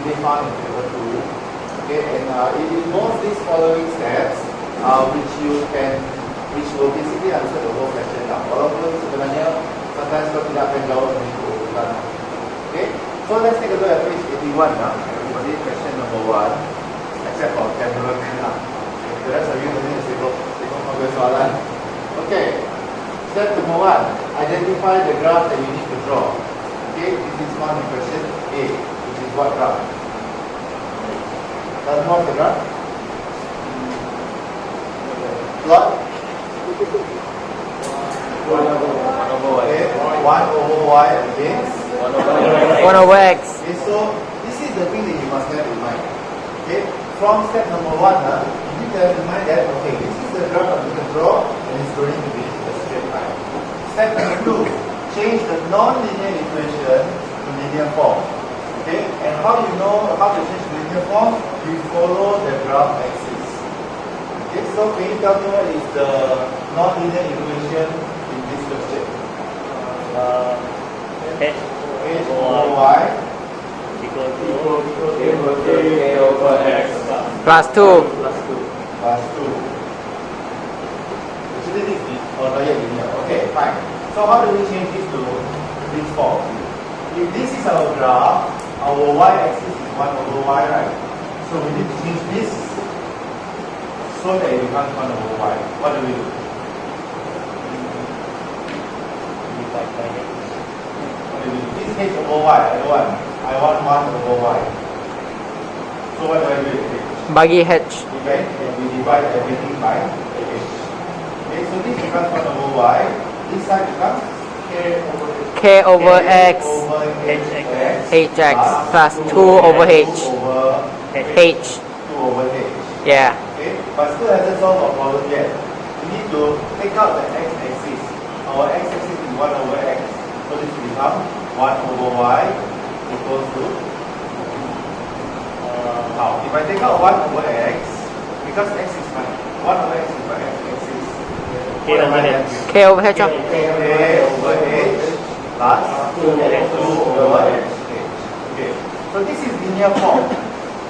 usually found in paper 2. Okay, and it involves these following steps, which will basically answer the whole question now. Walaupun sebenarnya sometimes kau tidak akan jawab mengikut urutan. Okay, so let's take a look at page 81 now. Everybody, question number 1, except for camera now. The rest of you don't need to tengok soalan. Okay, step number 1, identify the graph that you need to draw. Okay, this is found in question A, which is what graph? Tell me what's the graph? Plot? 1 over y against 1 over x. Okay, so this is the thing that you must have in mind. Okay, from step number 1, you need to have in mind that this is the graph I'm going to draw, and it's going to be a straight line. Step number 2, change the non-linear equation to linear form. Okay, and how you know how to change linear form? You follow the graph axis. Okay, so can you tell me what is the non-linear equation in this question? H over y equal to k over x Plus 2. plus 2. Actually, this is not yet linear. Okay, fine. So how do we change this to this form? If this is our graph, our y-axis is 1 over y, right? So we need to change this so that it becomes 1 over y. What do we do? This is h over y. I want 1 over y. So what do I do with h? Bagi h. We divide everything by h. Okay, so this becomes 1 over y. This side becomes K over x over hx plus 2 over h. 2 over h. Yeah. Okay, but still hasn't solved our problem yet. We need to take out the x-axis. Our x-axis is 1 over x. So this will become 1 over y equals to how? If I take out 1 over x, because x is my 1 over x is my x-axis. K over h. K over h plus 2 over h. Okay, so this is linear form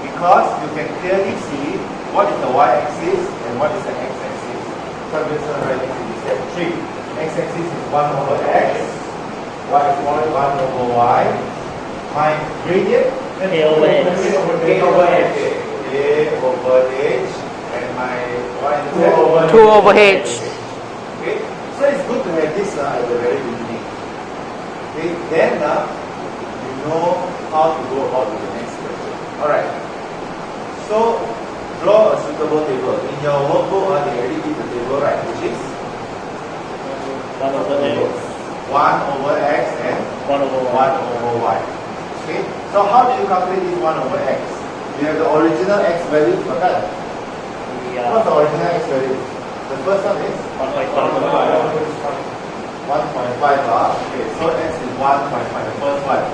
because you can clearly see what is the y-axis and what is the x-axis. So I'm just going to write this in step 3. X-axis is 1 over x, y-axis is 1 over y. My gradient K over h. K over h. K over h. And my y-intercept 2 over h. Okay, so it's good to have this at the very beginning. Okay, then you know how to go about with the next question. Alright, so draw a suitable table. In your workbook, they already give the table, right? Which is 1 over x 1 over x and 1 over y. 1 over y. Okay, so how do you calculate this 1 over x? You have the original x value, okay? What's the original x value? The first one is 1.5. 1.5. Okay, so x is 1.5, the first one.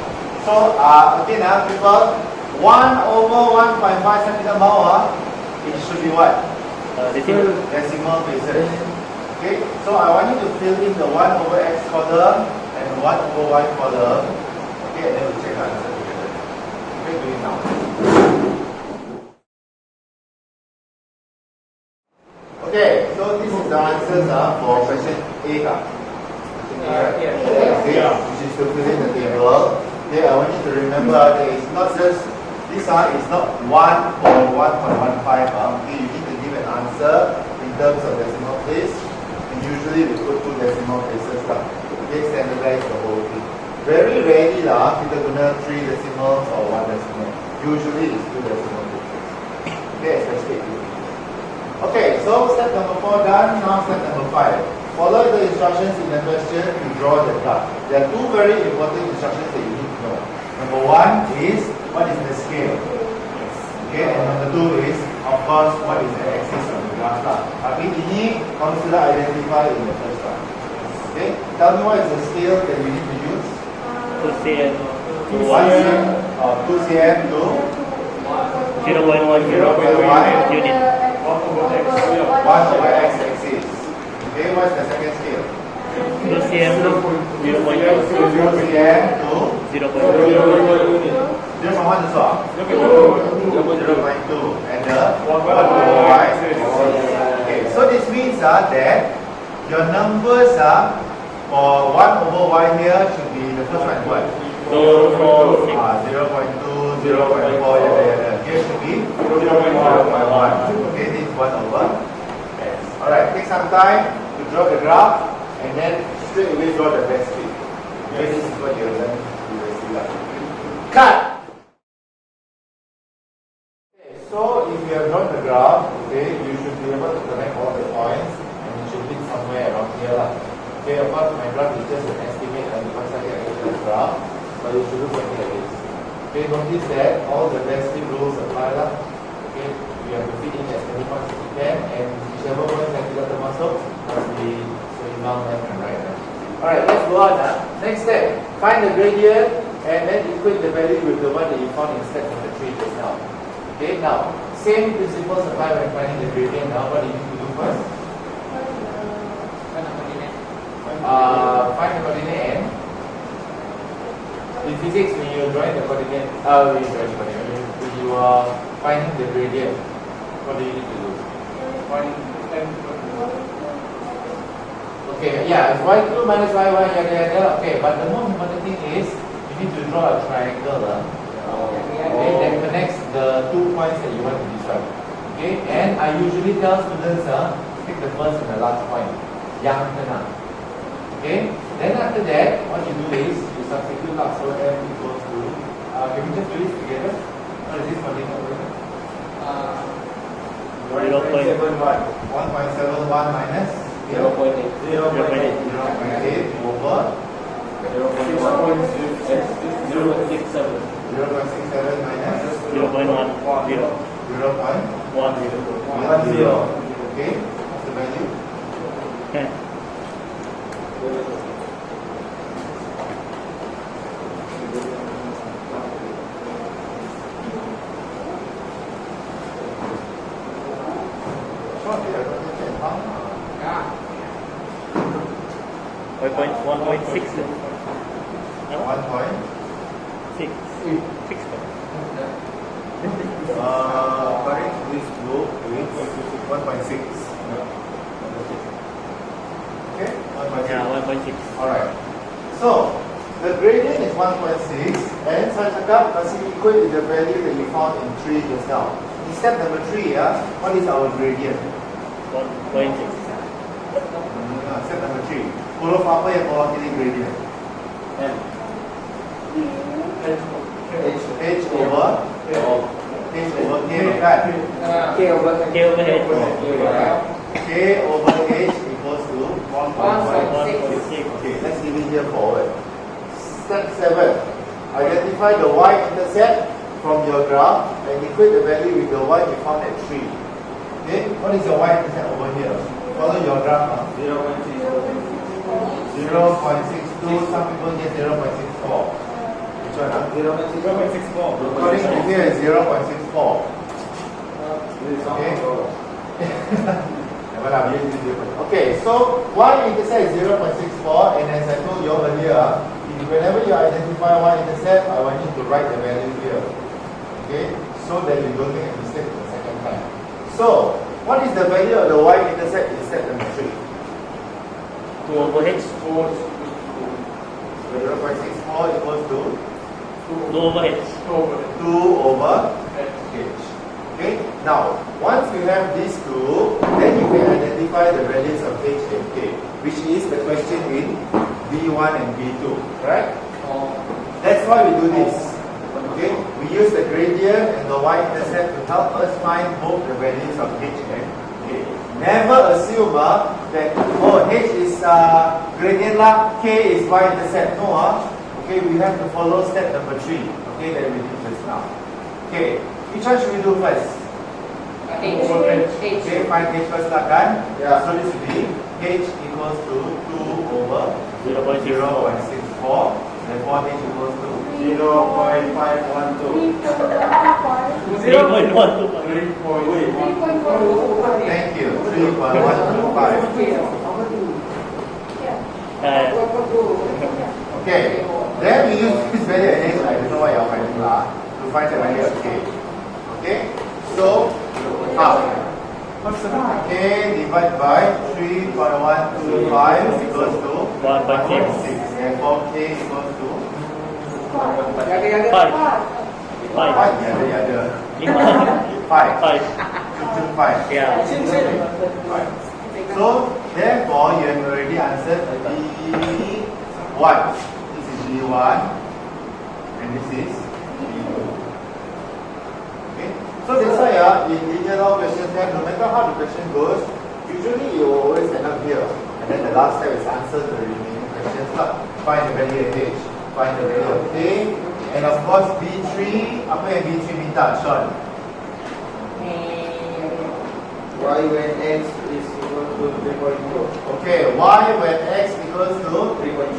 So again, people, 1 over 1.5 centimeter more, it should be what? Decimal places. Okay, so I want you to fill in the 1 over x column and 1 over y column. Okay, and then we'll check the answer together. Okay, do it now. Okay, so this is the answers for question A. Which is to fill in the table. Okay, I want you to remember that it's not just this is not 1 or 1.15. Okay, you need to give an answer in terms of decimal place. And usually we put 2 decimal places. Okay, standardize the whole thing. Very rarely kita guna 3 decimals or 1 decimal. Usually it's 2 decimal places. Okay, especially if you. Okay, so step number 4 done. Now step number 5. Follow the instructions in the question to draw the graph. There are 2 very important instructions that you need to know. Number 1 is what is the scale. Okay, and number 2 is of course what is the axis of the graph. Tapi ini kamu sudah identify in the first one. Okay, tell me what is the scale that you need to use. 2 cm 2 cm or 2 cm to 0.1 unit. 1 over x-axis. Okay, what's the second scale? 2 cm to 0.2. 2 cm to 0.2. 0.1 is what? 0.2. And the 1 over y. Okay, so this means that your numbers for 1 over y here should be the first one what? 0.6. 0.2, 0.4, yada. Here should be 0.1. Okay, this is 1 over x. Alright, take some time to draw the graph and then straight away draw the best fit. Okay, this is what you learn previously. Cut! Okay, so if you have drawn the graph, okay, you should be able to connect all the points and it should be somewhere around here. Okay, of course my graph is just an estimate and because I get a graph, but you should look at it like this. Okay, notice that all the best fit rules apply. Okay, you have to fit in as many points as you can and whichever ones yang tidak termasuk must be seimbang left and right. Alright, let's go on. Next step, find the gradient and then equate the value with the one that you found instead of the tree just now. Okay, now, same principles apply when finding the gradient. Now, what do you need to do first? Find the coordinate and in physics, when you are drawing the coordinate, when you are finding the gradient, what do you need to do? Okay, yeah, it's y2 minus y1, yada yada. Okay, but the most important thing is you need to draw a triangle okay, that connects the 2 points that you want to describe. Okay, and I usually tell students pick the first and the last point. Yang kena. Okay, then after that, what you do is you substitute so f equals to. Can we just do this together? What is this for this? 1.71 minus 0.8 over 0.67 minus 0.10. 0.10. Okay, what's the value? 10. Point 1.6. 1.6. 6. According to this book, it's 1.6. Okay? 1.6. Yeah, 1.6. Alright. So, the gradient is 1.6 and saya cakap masih equal with the value that you found in 3 just now. In step number 3, what is our gradient? 1.6. Step number 3. Huruf apa yang mewakili gradient? M. H over K, kan? K over K over H. K over H equals to 1.6. Okay, let's give it here forward. Step 7. Identify the y-intercept from your graph and equate the value with the y you found at 3. Okay, what is your y-intercept over here? Follow your graph. 0.62, some people get 0.64. Which one? 0.64. According to here is 0.64. Okay. Okay, so y-intercept is 0.64 and as I told you earlier, whenever you identify y-intercept, I want you to write the value here. Okay, so that you don't make a mistake the second time. So, what is the value of the y-intercept in step number 3? 2 over H. 0.64 equals to 2 over H. 2 over H. Okay, now once you have these two, then you can identify the values of H and K, which is the question in B1 and B2, right? That's why we do this. Okay, we use the gradient and the y-intercept to help us find both the values of H and K. Never assume that H is gradient lah, K is y-intercept. No, okay, we have to follow step number 3. Okay, that we did just now. Okay, which one should we do first? H. Okay, find H first lah kan? Yeah. So this will be H equals to 2 over 0.64. Therefore H equals to 0.512. 3.125. Thank you. 3.125. Okay. Then we use this value at H. I don't know what you're finding lah. To find the value of k. Okay, so half. K divided by 3.125 equals to 1.6. Therefore, k equals to 5. 5. 5. 5. Yeah. 5. So, therefore, you have already answered B1. This is B1 and this is B2. Okay? So that's why in linear law questions, no matter how the question goes, usually you always end up here. And then the last step is answer the remaining questions. Find the value of H, find the value of K, and of course B3, apa yang B3 minta, Sean? Y when x is equal to 3.2. Okay, y when x equals to 3.2.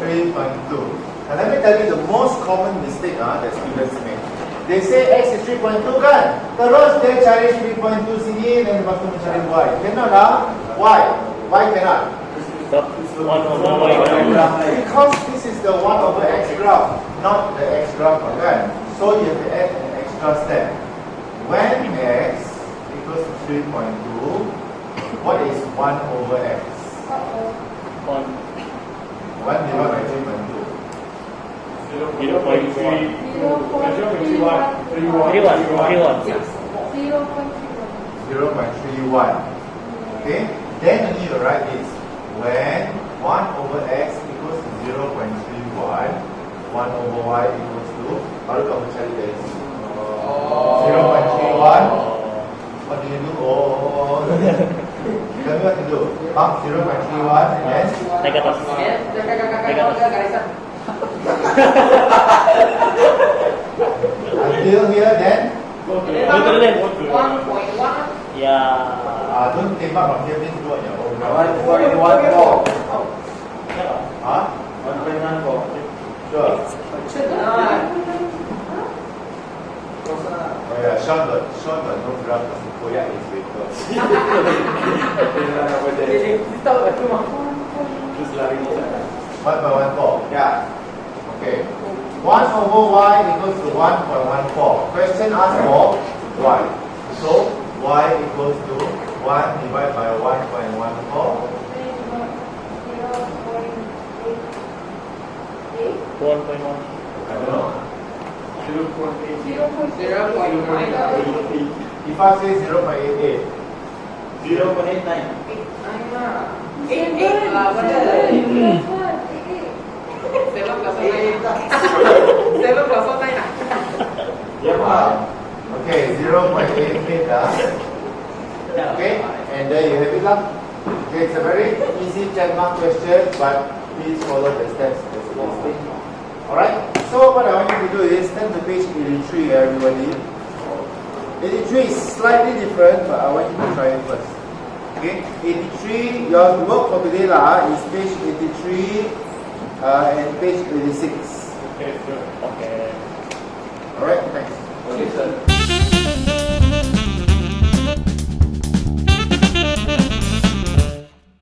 Now let me tell you the most common mistake that students make. They say x is 3.2 kan? Terus dia cari 3.2 sini dan lepas tu mencari y. Cannot lah. Why? Why cannot? Because this is the 1 over x graph, not the x graph kan? So you have to add an extra step. When x equals to 3.2, what is 1 over x? 1 divided by 3.2. 0.31. Okay? Then only you write this. When 1 over x equals to 0.31, 1 over y equals to, baru kamu cari dari sini. 0.31. What do you do? Tell me what to do. 0.31 and then Negatif. until here then Betul then. 1.1. Ya. don't tembak from here means do on your own. 1.14. Huh? 1.14. Sure. Oh yeah, Sean got no graph because he koyak his paper. What by 1.4? Yeah. Okay. 1 over y equals to 1.14. Question asked for y. So y equals to 1 divided by 1.14. 1.1. I don't know. 0.9. If I say 0.88. 0.89. 7 Okay, 0.88 Okay, and there you have it lah. Okay, it's a very easy check mark question, but please follow the steps as listed. Alright, so what I want you to do is turn to page 83, everybody. 83 is slightly different, but I want you to try it first. Okay, 83, your work for today lah is page 83 and page 86. Okay. Alright, thanks. Okay, sir.